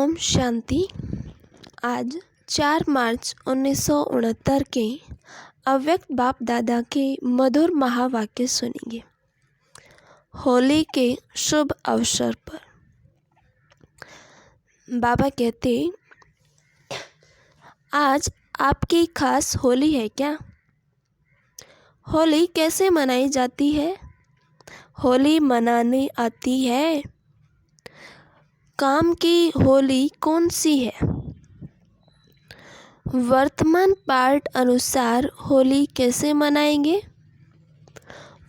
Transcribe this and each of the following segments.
ओम शांति। आज 4 मार्च 1969 के अव्यक्त बाप दादा के मधुर महावाक्य सुनेंगे। होली के शुभ अवसर पर बाबा कहते, आज आपकी खास होली है क्या? होली कैसे मनाई जाती है? होली मनाने आती है। काम की होली कौन सी है? वर्तमान पाठ अनुसार होली कैसे मनाएंगे?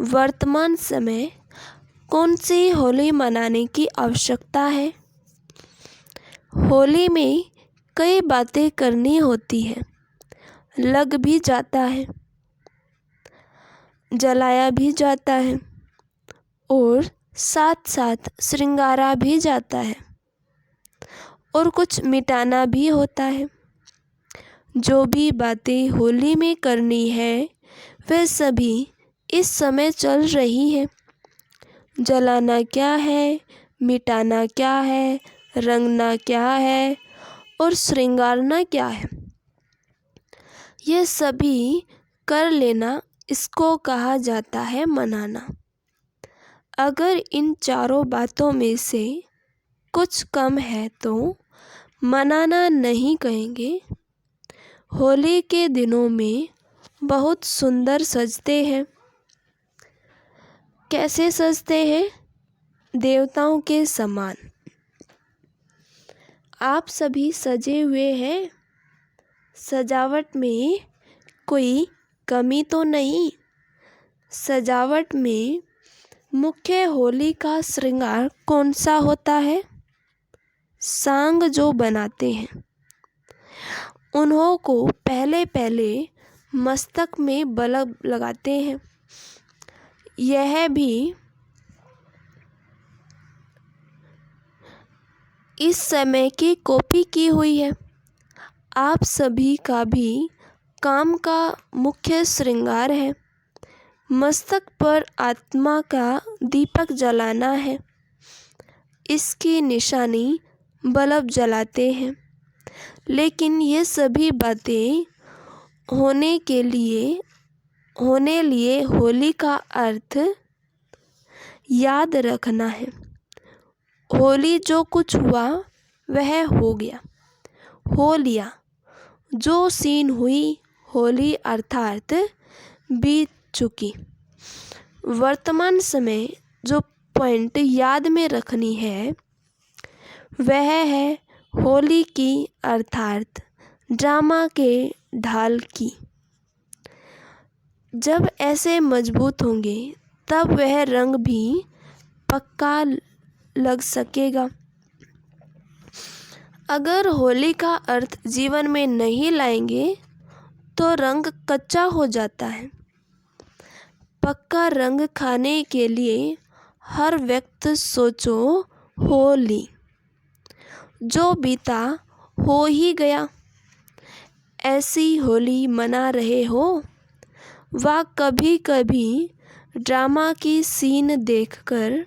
वर्तमान समय कौन सी होली मनाने की आवश्यकता है? होली में कई बातें करनी होती है, लग भी जाता है, जलाया भी जाता है और साथ साथ श्रृंगारा भी जाता है और कुछ मिटाना भी होता है। जो भी बातें होली में करनी है वह सभी इस समय चल रही है। जलाना क्या है, मिटाना क्या है, रंगना क्या है और श्रृंगारना क्या है, ये सभी कर लेना, इसको कहा जाता है मनाना। अगर इन चारों बातों में से कुछ कम है तो मनाना नहीं कहेंगे। होली के दिनों में बहुत सुंदर सजते हैं। कैसे सजते हैं? देवताओं के समान। आप सभी सजे हुए हैं। सजावट में कोई कमी तो नहीं। सजावट में मुख्य होली का श्रृंगार कौन सा होता है? सांग जो बनाते हैं उन्हों को पहले मस्तक में बल्ब लगाते हैं। यह भी इस समय की कॉपी की हुई है। आप सभी का भी काम का मुख्य श्रृंगार है। मस्तक पर आत्मा का दीपक जलाना है। इसकी निशानी बल्ब जलाते हैं। लेकिन ये सभी बातें होने लिए होली का अर्थ याद रखना है। होली जो कुछ हुआ वह हो गया, हो लिया। जो सीन हुई होली अर्थात बीत चुकी। वर्तमान समय जो पॉइंट याद में रखनी है वह है होली की अर्थात ड्रामा के ढाल की। जब ऐसे मजबूत होंगे तब वह रंग भी पक्का लग सकेगा। अगर होली का अर्थ जीवन में नहीं लाएंगे तो रंग कच्चा हो जाता है। पक्का रंग खाने के लिए हर व्यक्ति सोचो होली। जो बीता हो ही गया। ऐसी होली मना रहे हो वा कभी कभी ड्रामा की सीन देखकर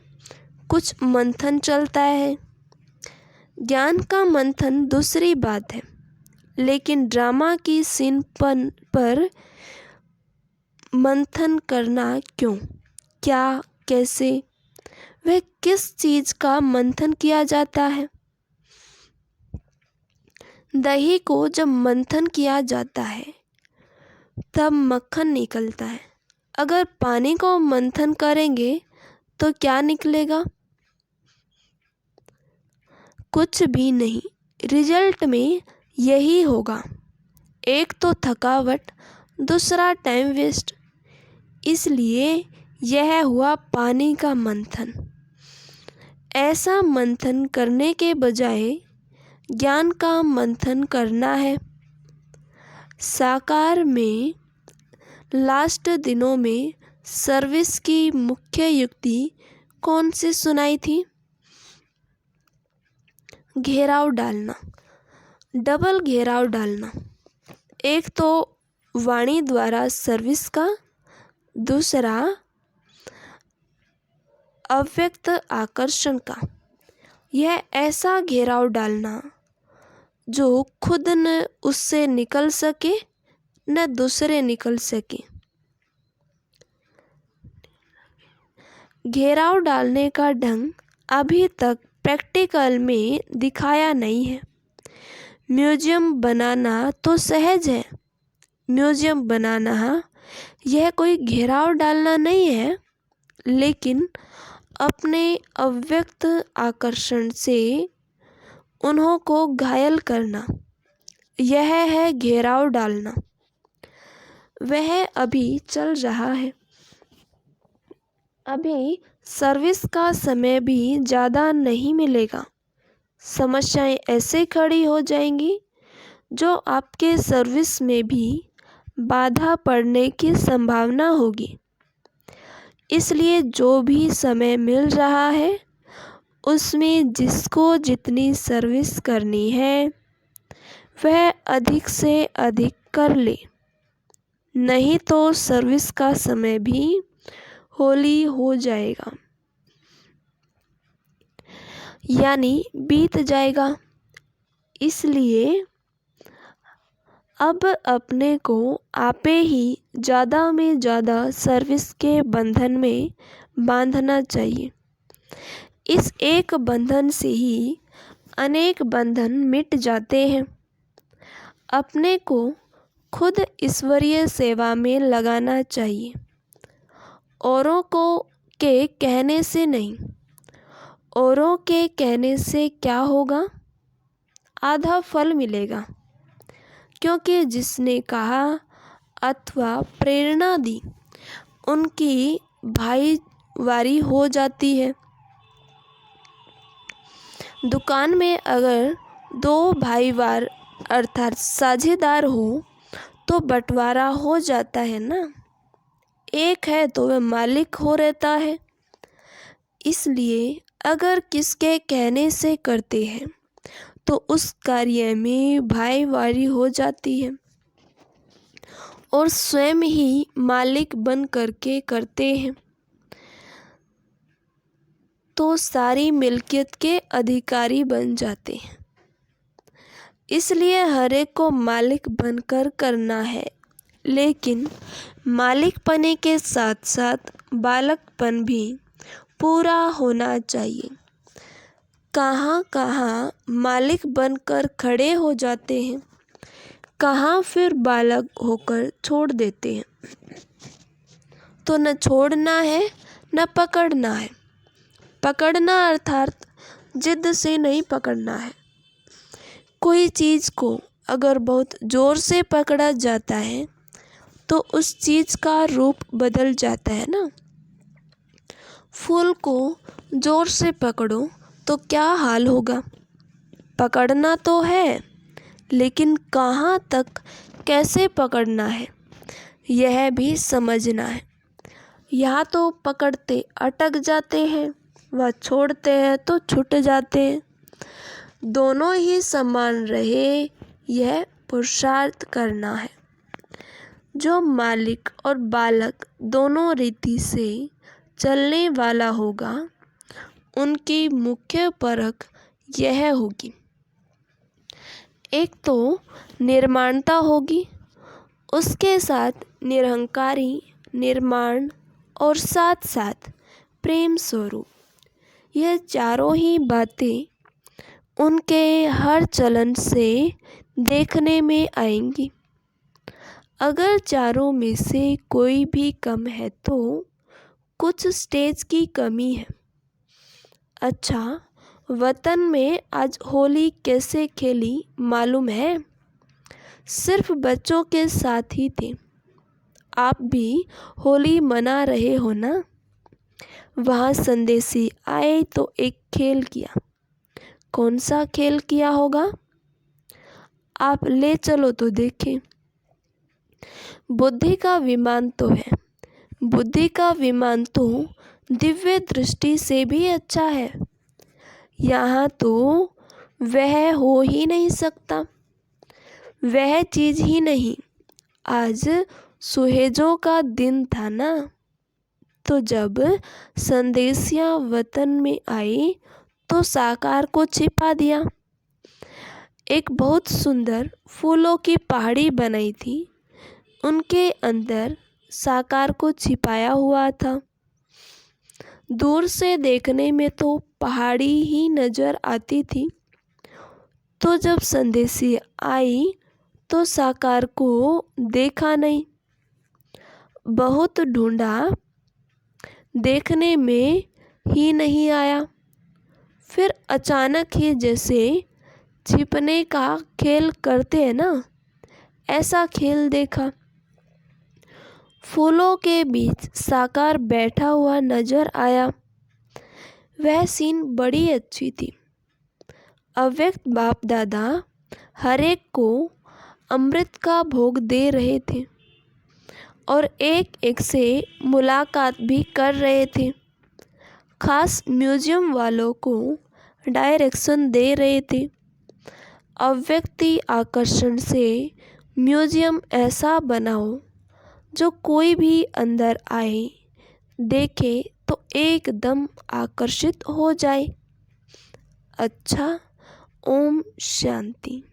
कुछ मंथन चलता है। ज्ञान का मंथन दूसरी बात है, लेकिन ड्रामा की सीन पर मंथन करना क्यों, क्या, कैसे, वह किस चीज़ का मंथन किया जाता है? दही को जब मंथन किया जाता है तब मक्खन निकलता है। अगर पानी को मंथन करेंगे तो क्या निकलेगा? कुछ भी नहीं। रिजल्ट में यही होगा, एक तो थकावट, दूसरा टाइम वेस्ट। इसलिए यह हुआ पानी का मंथन। ऐसा मंथन करने के बजाय ज्ञान का मंथन करना है। साकार में लास्ट दिनों में सर्विस की मुख्य युक्ति कौन सी सुनाई थी? घेराव डालना, डबल घेराव डालना। एक तो वाणी द्वारा सर्विस का, दूसरा अव्यक्त आकर्षण का। यह ऐसा घेराव डालना जो खुद न उससे निकल सके न दूसरे निकल सके। घेराव डालने का ढंग अभी तक प्रैक्टिकल में दिखाया नहीं है। म्यूजियम बनाना तो सहज है। म्यूजियम बनाना यह कोई घेराव डालना नहीं है, लेकिन अपने अव्यक्त आकर्षण से उन्हों को घायल करना, यह है घेराव डालना। वह अभी चल रहा है। अभी सर्विस का समय भी ज़्यादा नहीं मिलेगा। समस्याएं ऐसे खड़ी हो जाएंगी जो आपके सर्विस में भी बाधा पड़ने की संभावना होगी। इसलिए जो भी समय मिल रहा है उसमें जिसको जितनी सर्विस करनी है वह अधिक से अधिक कर ले, नहीं तो सर्विस का समय भी होली हो जाएगा, यानी बीत जाएगा। इसलिए अब अपने को आपे ही ज़्यादा में ज़्यादा सर्विस के बंधन में बांधना चाहिए। इस एक बंधन से ही अनेक बंधन मिट जाते हैं। अपने को खुद ईश्वरीय सेवा में लगाना चाहिए, औरों को के कहने से नहीं। औरों के कहने से क्या होगा? आधा फल मिलेगा, क्योंकि जिसने कहा अथवा प्रेरणा दी उनकी भाईवारी हो जाती है। दुकान में अगर दो भाईवार अर्थात साझेदार हो तो बंटवारा हो जाता है ना। एक है तो वह मालिक हो रहता है। इसलिए अगर किसके कहने से करते हैं तो उस कार्य में भाईवारी हो जाती है और स्वयं ही मालिक बन करके करते हैं तो सारी मिल्कियत के अधिकारी बन जाते हैं। इसलिए हर एक को मालिक बनकर करना है, लेकिन मालिकपने के साथ साथ बालकपन भी पूरा होना चाहिए। कहाँ कहाँ मालिक बनकर खड़े हो जाते हैं, कहाँ फिर बालक होकर छोड़ देते हैं। तो न छोड़ना है न पकड़ना है। पकड़ना अर्थात जिद से नहीं पकड़ना है। कोई चीज़ को अगर बहुत ज़ोर से पकड़ा जाता है तो उस चीज़ का रूप बदल जाता है ना। फूल को ज़ोर से पकड़ो तो क्या हाल होगा? पकड़ना तो है, लेकिन कहाँ तक कैसे पकड़ना है यह भी समझना है। यहाँ तो पकड़ते अटक जाते हैं, वह छोड़ते हैं तो छूट जाते हैं। दोनों ही समान रहे यह पुरुषार्थ करना है। जो मालिक और बालक दोनों रीति से चलने वाला होगा उनकी मुख्य परख यह होगी। एक तो निर्माणता होगी, उसके साथ निरहंकारी निर्माण और साथ साथ प्रेम स्वरूप। यह चारों ही बातें उनके हर चलन से देखने में आएंगी। अगर चारों में से कोई भी कम है तो कुछ स्टेज की कमी है। अच्छा, वतन में आज होली कैसे खेली मालूम है? सिर्फ बच्चों के साथ ही थे। आप भी होली मना रहे हो ना? वहाँ संदेशी आए तो एक खेल किया। कौन सा खेल किया होगा? आप ले चलो तो देखें। बुद्धि का विमान तो है। बुद्धि का विमान तो दिव्य दृष्टि से भी अच्छा है। यहाँ तो वह हो ही नहीं सकता, वह चीज़ ही नहीं। आज सुहेजों का दिन था ना, तो जब संदेशियाँ वतन में आई तो साकार को छिपा दिया। एक बहुत सुंदर फूलों की पहाड़ी बनाई थी। उनके अंदर साकार को छिपाया हुआ था। दूर से देखने में तो पहाड़ी ही नजर आती थी, तो जब संदेशी आई तो साकार को देखा नहीं। बहुत ढूंढा, देखने में ही नहीं आया। फिर अचानक ही जैसे छिपने का खेल करते हैं ना, ऐसा खेल देखा। फूलों के बीच साकार बैठा हुआ नजर आया। वह सीन बड़ी अच्छी थी। अव्यक्त बाप दादा हर एक को अमृत का भोग दे रहे थे और एक एक से मुलाकात भी कर रहे थे। खास म्यूजियम वालों को डायरेक्शन दे रहे थे। अव्यक्ति आकर्षण से म्यूजियम ऐसा बनाओ जो कोई भी अंदर आए, देखे तो एकदम आकर्षित हो जाए। अच्छा, ओम शांति।